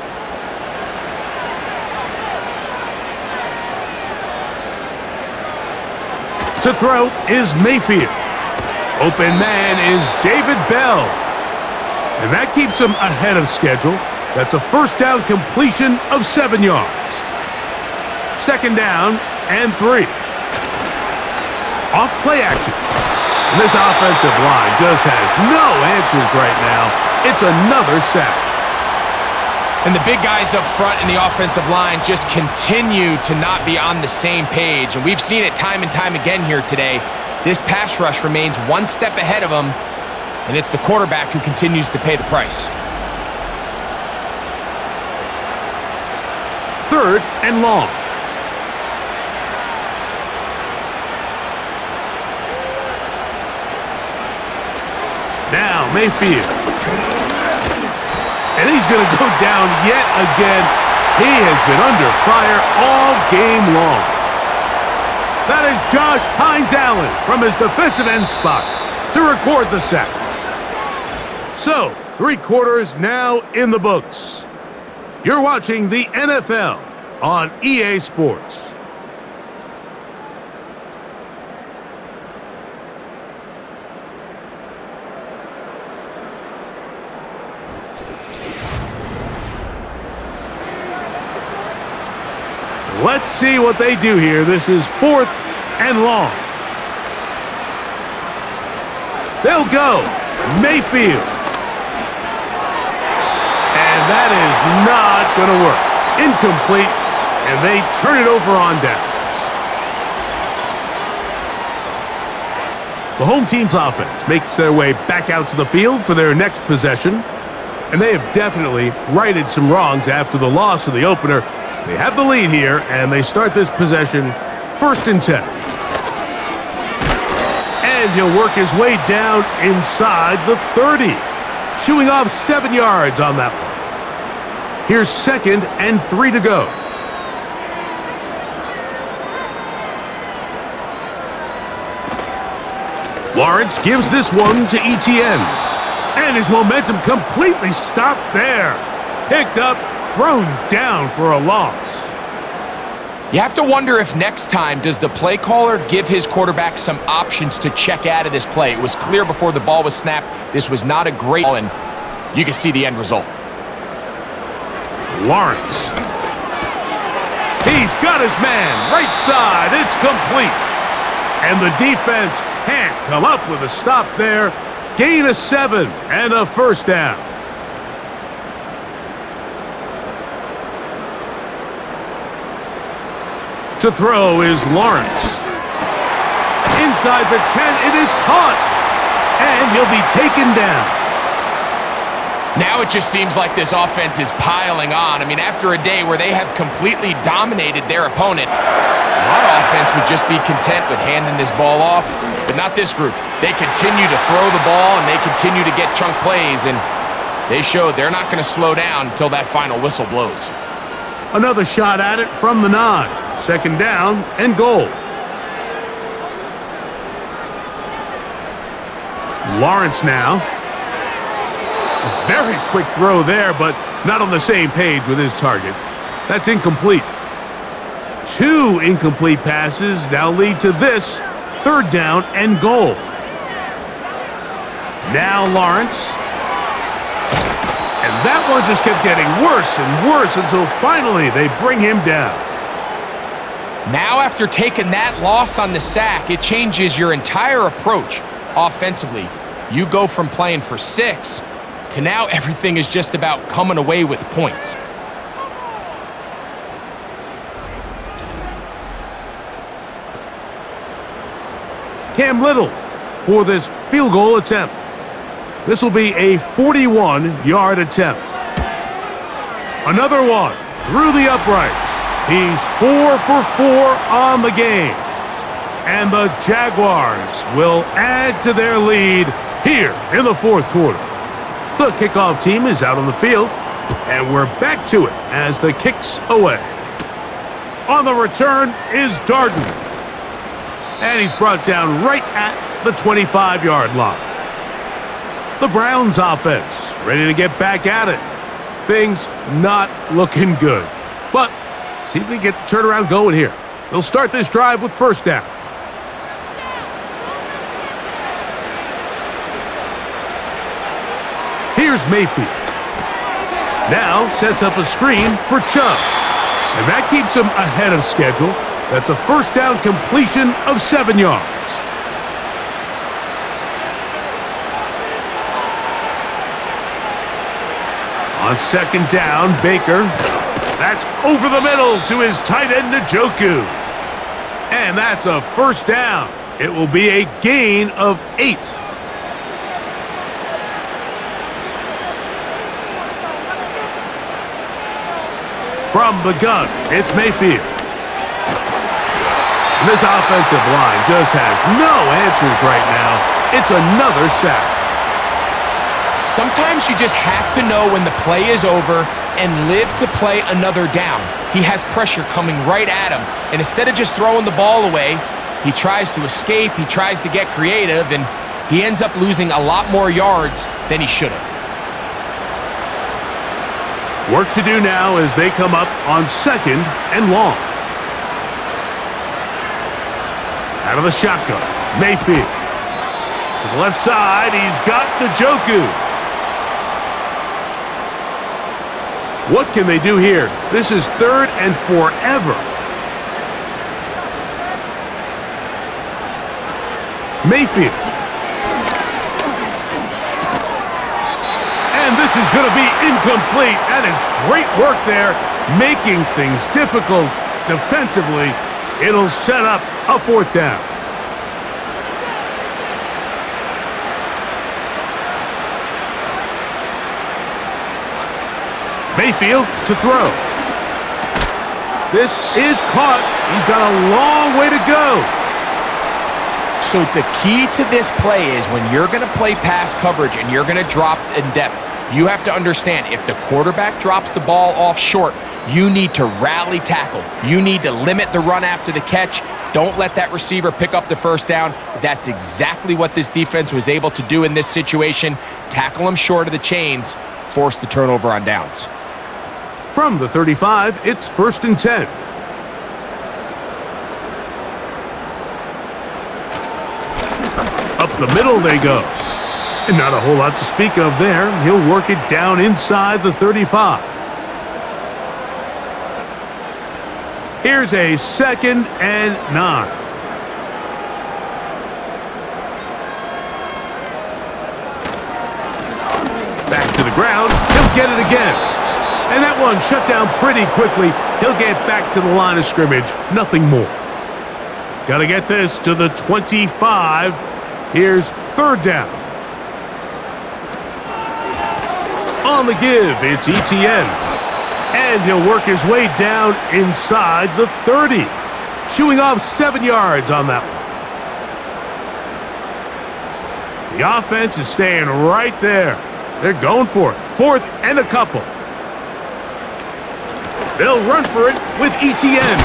To throw is Mayfield. Open man is David Bell. And that keeps him ahead of schedule. That's a 1st down completion of 7 yards. 2nd down and 3. Off play action. And this offensive line just has no answers right now. It's another sack. And the big guys up front in the offensive line just continue to not be on the same page. And we've seen it time and time again here today. This pass rush remains one step ahead of him, and it's the quarterback who continues to pay the price. 3rd and long. Now Mayfield. And he's going to go down yet again. He has been under fire all game long. That is Josh Hines-Allen from his defensive end spot to record the sack. So, 3 quarters now in the books. You're watching the NFL on EA Sports. Let's see what they do here. This is 4th and long. They'll go. Mayfield. And that is not going to work. Incomplete. And they turn it over on downs. The home team's offense makes their way back out to the field for their next possession. And they have definitely righted some wrongs after the loss of the opener. They have the lead here, and they start this possession 1st and 10. And And he'll work his way down inside the 30. Shooing off 7 yards on that one. Here's 2nd and 3 to go. Lawrence gives this one to Etienne. And his momentum completely stopped there. Picked up, thrown down for a loss. You have to wonder if next time does the play caller give his quarterback some options to check out of this play. It was clear before the ball was snapped this was not a great ball, and you can see the end result. Lawrence. He's got his man, right side, it's complete. And the defense can't come up with a stop there. Gain of 7 and a first down. To throw is Lawrence. Inside the 10, it is caught. And he'll be taken down. Now it just seems like this offense is piling on. I mean, after a day where they have completely dominated their opponent, a lot of offense would just be content with handing this ball off, but not this group. They continue to throw the ball, and they continue to get chunk plays, and they showed they're not going to slow down until that final whistle blows. Another shot at it from the 9. 2nd down and goal. Lawrence now. A very quick throw there, but not on the same page with his target. That's incomplete. 2 incomplete passes now lead to this 3rd down and goal. Now Lawrence. And that one just kept getting worse and worse until finally they bring him down. Now after taking that loss on the sack, it changes your entire approach offensively. You go from playing for 6 to now everything is just about coming away with points. Cam Little for this field goal attempt. This will be a 41-yard attempt. Another one through the uprights. He's 4 for 4 on the game. And the Jaguars will add to their lead here in the 4th quarter. The kickoff team is out on the field, and we're back to it as the kick's away. On the return is Darden. And he's brought down right at the 25-yard line. The Browns offense ready to get back at it. Things not looking good. But see if they get the turnaround going here. They'll start this drive with 1st down. Here's Mayfield. Now sets up a screen for Chubb. And that keeps him ahead of schedule. That's a 1st down completion of 7 yards. On 2nd down, Baker. That's over the middle to his tight end, Njoku. And that's a 1st down. It will be a gain of 8. From the gun, it's Mayfield. And this offensive line just has no answers right now. It's another sack. Sometimes you just have to know when the play is over and live to play another down. He has pressure coming right at him, and instead of just throwing the ball away, he tries to escape, he tries to get creative, and he ends up losing a lot more yards than he should have. Work to do now as they come up on 2nd and long. Out of the shotgun, Mayfield. To the left side, he's got Njoku. What can they do here? This is 3rd and forever. Mayfield. And this is going to be incomplete. That is great work there, making things difficult defensively. It'll set up a 4th down. Mayfield to throw. This is caught. He's got a long way to go. So the key to this play is when you're going to play pass coverage and you're going to drop in depth, you have to understand if the quarterback drops the ball off short, you need to rally tackle. You need to limit the run after the catch. Don't let that receiver pick up the first down. That's exactly what this defense was able to do in this situation. Tackle him short of the chains, force the turnover on downs. From the 35, it's 1st and 10. Up the middle they go. And not a whole lot to speak of there. He'll work it down inside the 35. Here's a 2nd and 9. Back to the ground. He'll get it again. And that one shut down pretty quickly. He'll get back to the line of scrimmage. Nothing more. Got to get this to the 25. Here's 3rd down. On the give, it's ETN. And he'll work his way down inside the 30. Shooing off 7 yards on that one. The offense is staying right there. They're going for it. 4th and a couple. They'll run for it with ETN.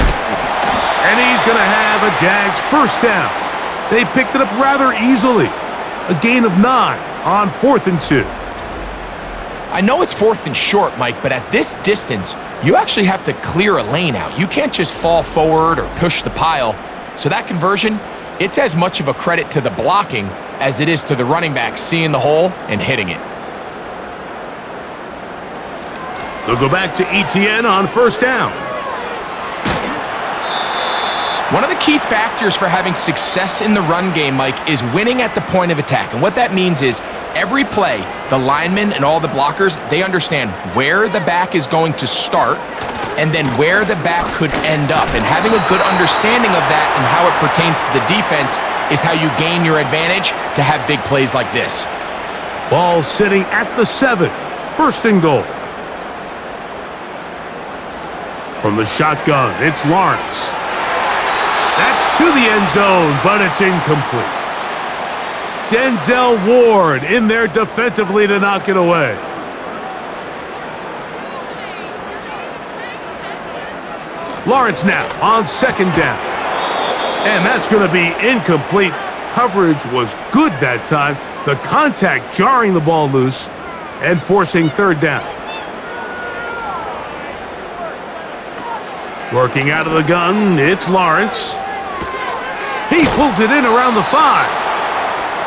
And he's going to have a Jags 1st down. They picked it up rather easily. A gain of 9 on 4th and 2. I know it's 4th and short, Mike, but at this distance, you actually have to clear a lane out. You can't just fall forward or push the pile. So that conversion, it's as much of a credit to the blocking as it is to the running back seeing the hole and hitting it. They'll go back to ETN on 1st down. One of the key factors for having success in the run game, Mike, is winning at the point of attack. And what that means is every play, the linemen and all the blockers, they understand where the back is going to start and then where the back could end up. And having a good understanding of that and how it pertains to the defense is how you gain your advantage to have big plays like this. Ball sitting at the 7. 1st and goal. From the shotgun, it's Lawrence. That's to the end zone, but it's incomplete. Denzel Ward in there defensively to knock it away. Lawrence now on 2nd down. And that's going to be incomplete. Coverage was good that time. The contact jarring the ball loose and forcing 3rd down. Working out of the gun, it's Lawrence. He pulls it in around the 5.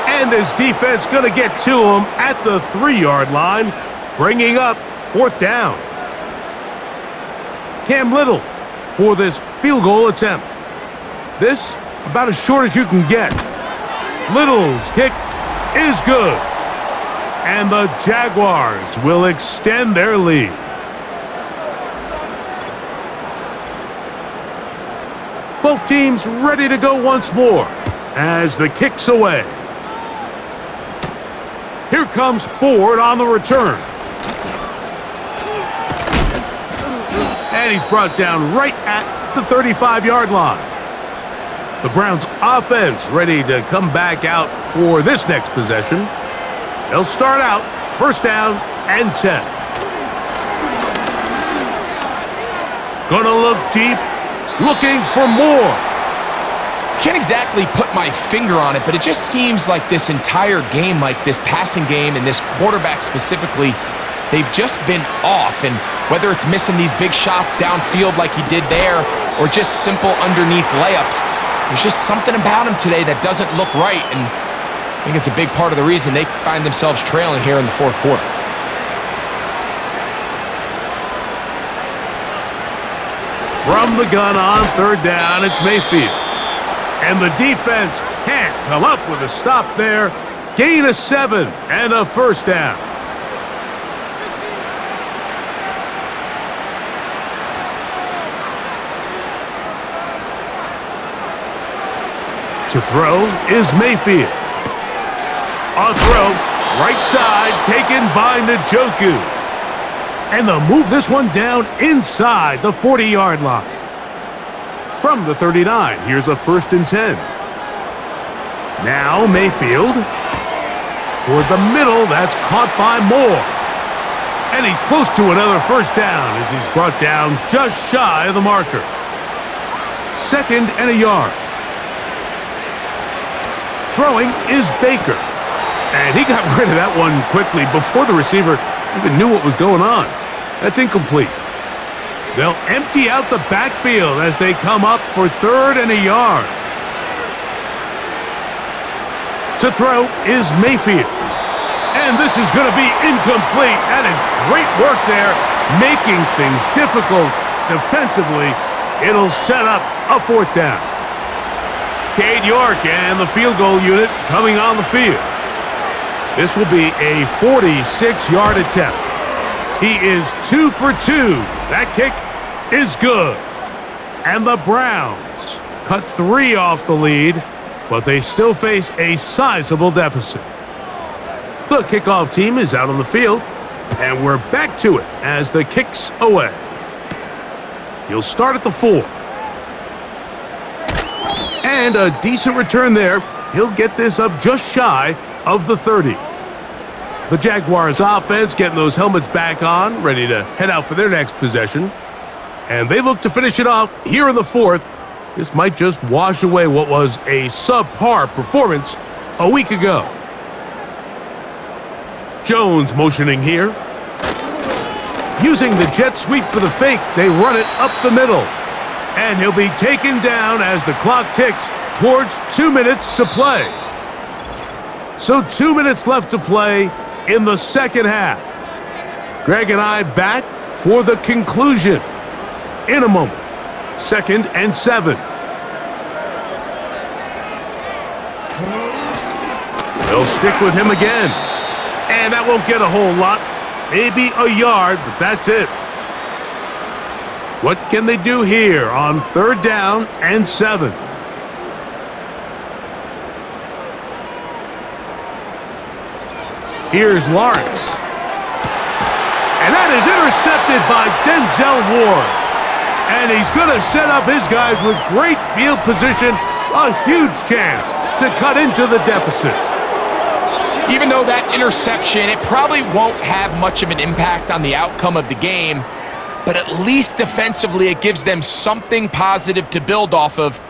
And this defense going to get to him at the 3-yard line, bringing up 4th down. Cam Little for this field goal attempt. This about as short as you can get. Little's kick is good. And the Jaguars will extend their lead. Both teams ready to go once more as the kick's away. Here comes Ford on the return. And he's brought down right at the 35-yard line. The Browns offense ready to come back out for this next possession. They'll start out 1st down and 10. Gonna look deep. Looking for more. Can't exactly put my finger on it, but it just seems like this entire game, like this passing game and this quarterback specifically, they've just been off. And whether it's missing these big shots downfield like he did there or just simple underneath layups, there's just something about him today that doesn't look right. And I think it's a big part of the reason they find themselves trailing here in the 4th quarter. From the gun on 3rd down, it's Mayfield. And the defense can't come up with a stop there. Gain of 7 and a 1st down. To throw is Mayfield. A throw, right side, taken by Njoku. And they'll move this one down inside the 40-yard line. From the 39, here's a 1st and 10. Now Mayfield. Toward the middle, that's caught by Moore. And he's close to another first down as he's brought down just shy of the marker. 2nd and a yard. Throwing is Baker. And he got rid of that one quickly before the receiver even knew what was going on. That's incomplete. They'll empty out the backfield as they come up for 3rd and a yard. To throw is Mayfield. And this is going to be incomplete. That is great work there, making things difficult defensively. It'll set up a 4th down. Cade York and the field goal unit coming on the field. This will be a 46-yard attempt. He is 2 for 2. That kick is good. And the Browns cut 3 off the lead, but they still face a sizable deficit. The kickoff team is out on the field, and we're back to it as the kick's away. He'll start at the 4. And a decent return there. He'll get this up just shy of the 30. The Jaguars offense getting those helmets back on, ready to head out for their next possession. And they look to finish it off here in the 4th. This might just wash away what was a subpar performance a week ago. Jones motioning here. Using the jet sweep for the fake, they run it up the middle. And he'll be taken down as the clock ticks towards 2 minutes to play. So 2 minutes left to play in the 2nd half. Greg and I back for the conclusion in a moment. 2nd and 7. They'll stick with him again. And that won't get a whole lot. Maybe a yard, but that's it. What can they do here on 3rd down and 7? Here's Lawrence. And that is intercepted by Denzel Ward. And he's going to set up his guys with great field position. A huge chance to cut into the deficit. Even though that interception, it probably won't have much of an impact on the outcome of the game, but at least defensively it gives them something positive to build off of,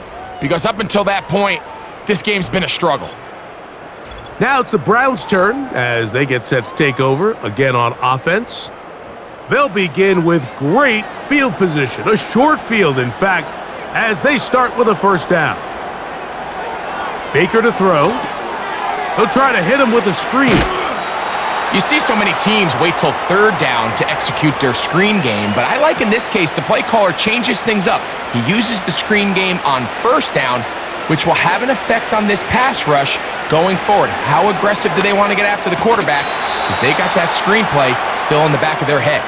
because up until that point, this game's been a struggle. Now it's the Browns' turn as they get set to take over again on offense. They'll begin with great field position, a short field, in fact, as they start with a 1st down. Baker to throw. He'll try to hit him with a screen. You see so many teams wait till 3rd down to execute their screen game, but I like in this case the play caller changes things up. He uses the screen game on 1st down, which will have an effect on this pass rush going forward. How aggressive do they want to get after the quarterback? Because they got that screenplay still in the back of their head.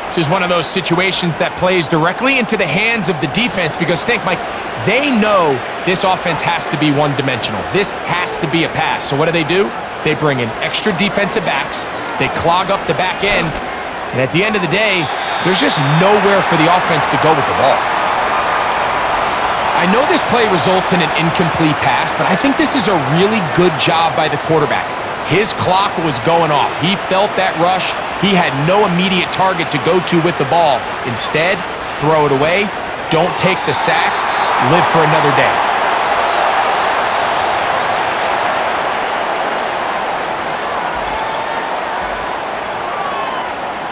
This is one of those situations that plays directly into the hands of the defense, because think, Mike, they know this offense has to be one-dimensional. This has to be a pass. So what do? They bring in extra defensive backs. They clog up the back end. And at the end of the day, there's just nowhere for the offense to go with the ball. I know this play results in an incomplete pass, but I think this is a really good job by the quarterback. His clock was going off. He felt that rush. He had no immediate target to go to with the ball. Instead, throw it away. Don't take the sack. Live for another day.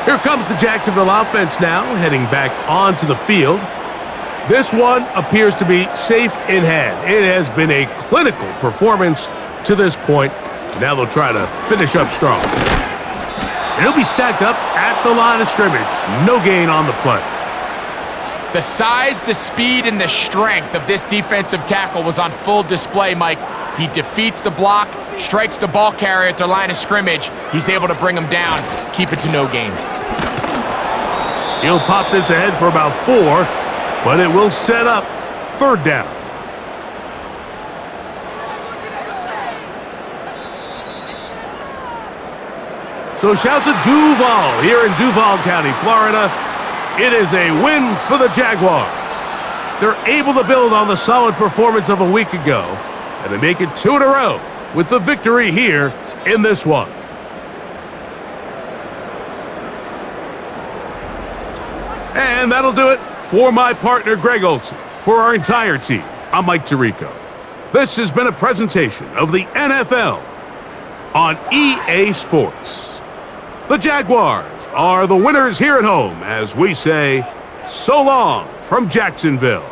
Here comes the Jacksonville offense now, heading back onto the field. This one appears to be safe in hand. It has been a clinical performance to this point. Now they'll try to finish up strong. And he'll be stacked up at the line of scrimmage. No gain on the play. The size, the speed, and the strength of this defensive tackle was on full display, Mike. He defeats the block, strikes the ball carrier at their line of scrimmage. He's able to bring him down, keep it to no gain. He'll pop this ahead for about 4, but it will set up 3rd down. So shouts at Duval here in Duval County, Florida. It is a win for the Jaguars. They're able to build on the solid performance of a week ago and they make it 2 in a row with the victory here in this one. And that'll do it for my partner, Greg Olson. For our entire team, I'm Mike Tirico. This has been a presentation of the NFL on EA Sports. The Jaguars are the winners here at home as we say, so long from Jacksonville.